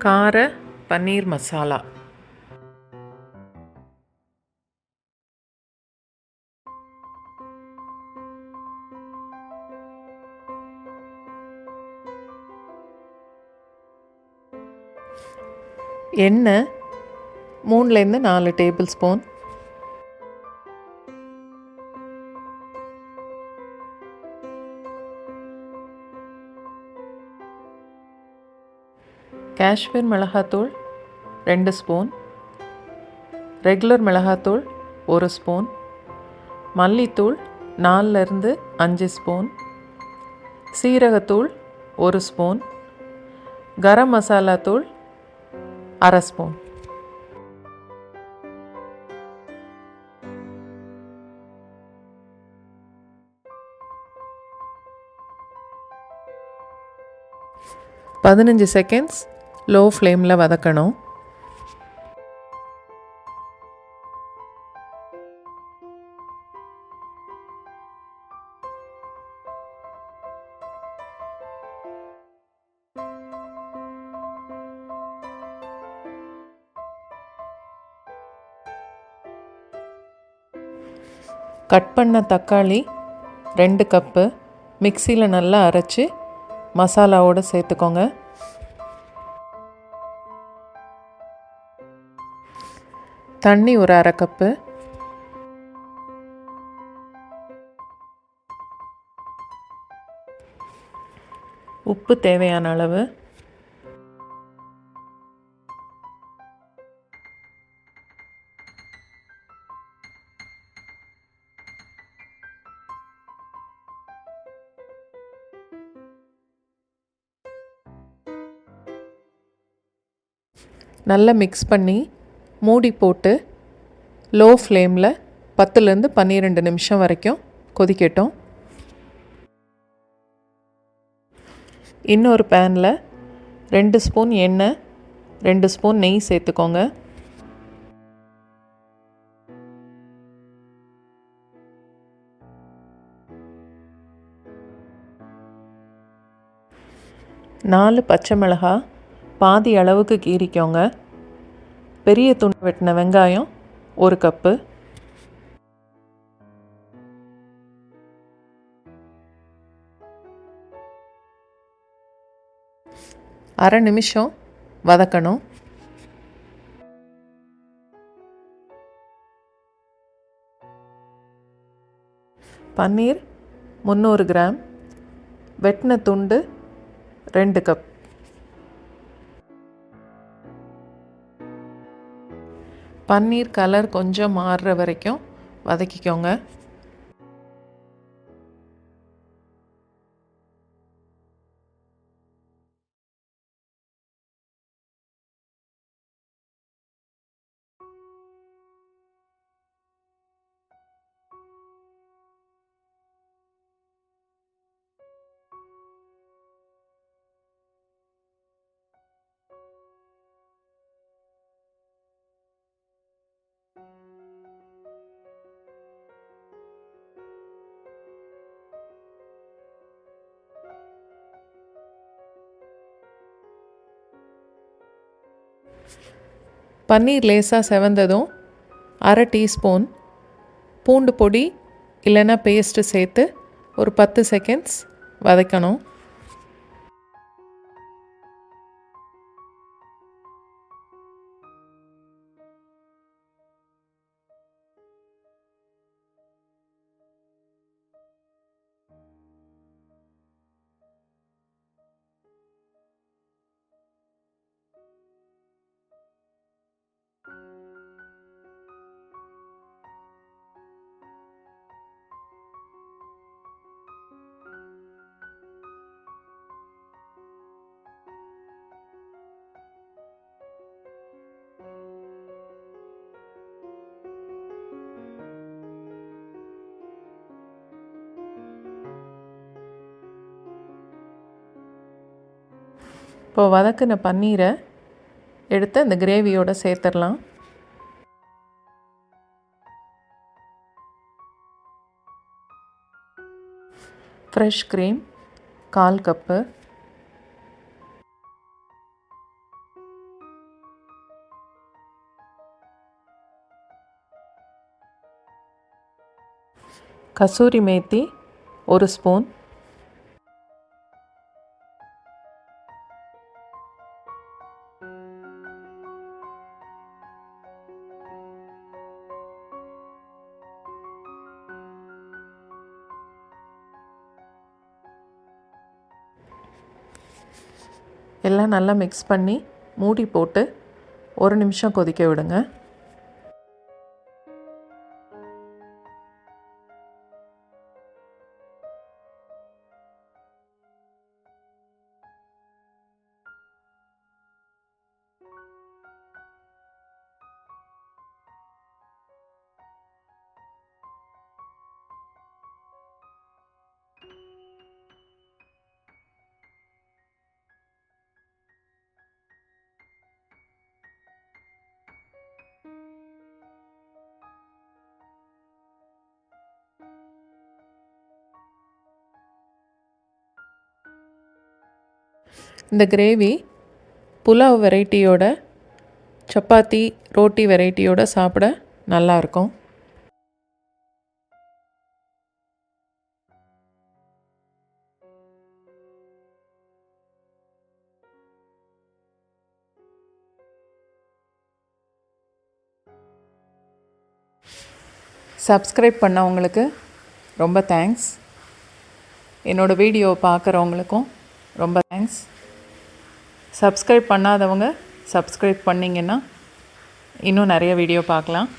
கார பன்னீர் மசாலா. எண்ணெய் 3லேருந்து 4 table spoon. Kashmir மிளகாத்தூள் 2 ஸ்பூன். ரெகுலர் மிளகாத்தூள் 1 ஸ்பூன். மல்லித்தூள் 4லேருந்து 5 ஸ்பூன். சீரகத்தூள் 1 ஸ்பூன். கரம் மசாலா தூள் 1/2 ஸ்பூன். பதினஞ்சு செகண்ட்ஸ் லோ ஃப்ளேமில் வதக்கணும். கட் பண்ண தக்காளி 2 கப்பு மிக்சியில் நல்லா அரைச்சி மசாலாவோடு சேர்த்துக்கோங்க. தண்ணி ஒரு 1/2 கப்பு. உப்பு தேவையான அளவு. நல்லா மிக்ஸ் பண்ணி மூடி போட்டு லோ ஃப்ளேமில் 10லேருந்து 12 நிமிஷம் வரைக்கும் கொதிக்கட்டும். இன்னொரு பேனில் 2 ஸ்பூன் எண்ணெய் 2 ஸ்பூன் நெய் சேர்த்துக்கோங்க. நாலு பச்சை மிளகாய் பாதி அளவுக்கு கீறிக்கோங்க. பெரிய துண்டு வெட்டின வெங்காயம் 1 கப்பு. அரை நிமிஷம் வதக்கணும். பன்னீர் 300 கிராம். வெட்டின துண்டு 2 கப். பன்னீர் கலர் கொஞ்சம் மாறுற வரைக்கும் வதக்கிக்கோங்க. பன்னீர் லேசாக செவந்ததும் 1/2 டீஸ்பூன் பூண்டு பொடி இல்லைன்னா பேஸ்ட்டு சேர்த்து ஒரு 10 செகண்ட்ஸ் வதக்கணும். இப்போது வதக்கின பன்னீரை எடுத்து அந்த கிரேவியோடு சேர்த்துடலாம். Fresh cream 1/4 cup. Kasuri methi 1 spoon, எல்லாம் நல்லா மிக்ஸ் பண்ணி மூடி போட்டு 1 நிமிஷம் கொதிக்க விடுங்க. இந்த கிரேவி புலாவ் வெரைட்டியோட, சப்பாத்தி ரோட்டி வெரைட்டியோட சாப்பிட நல்லாயிருக்கும். சப்ஸ்கிரைப் பண்ணவங்களுக்கு ரொம்ப தேங்க்ஸ். என்னோடய வீடியோ பார்க்குறவங்களுக்கும் ரொம்ப தேங்க்ஸ். சப்ஸ்கிரைப் பண்ணாதவங்க சப்ஸ்கிரைப் பண்ணிங்கன்னா இன்னும் நிறைய வீடியோ பார்க்கலாம்.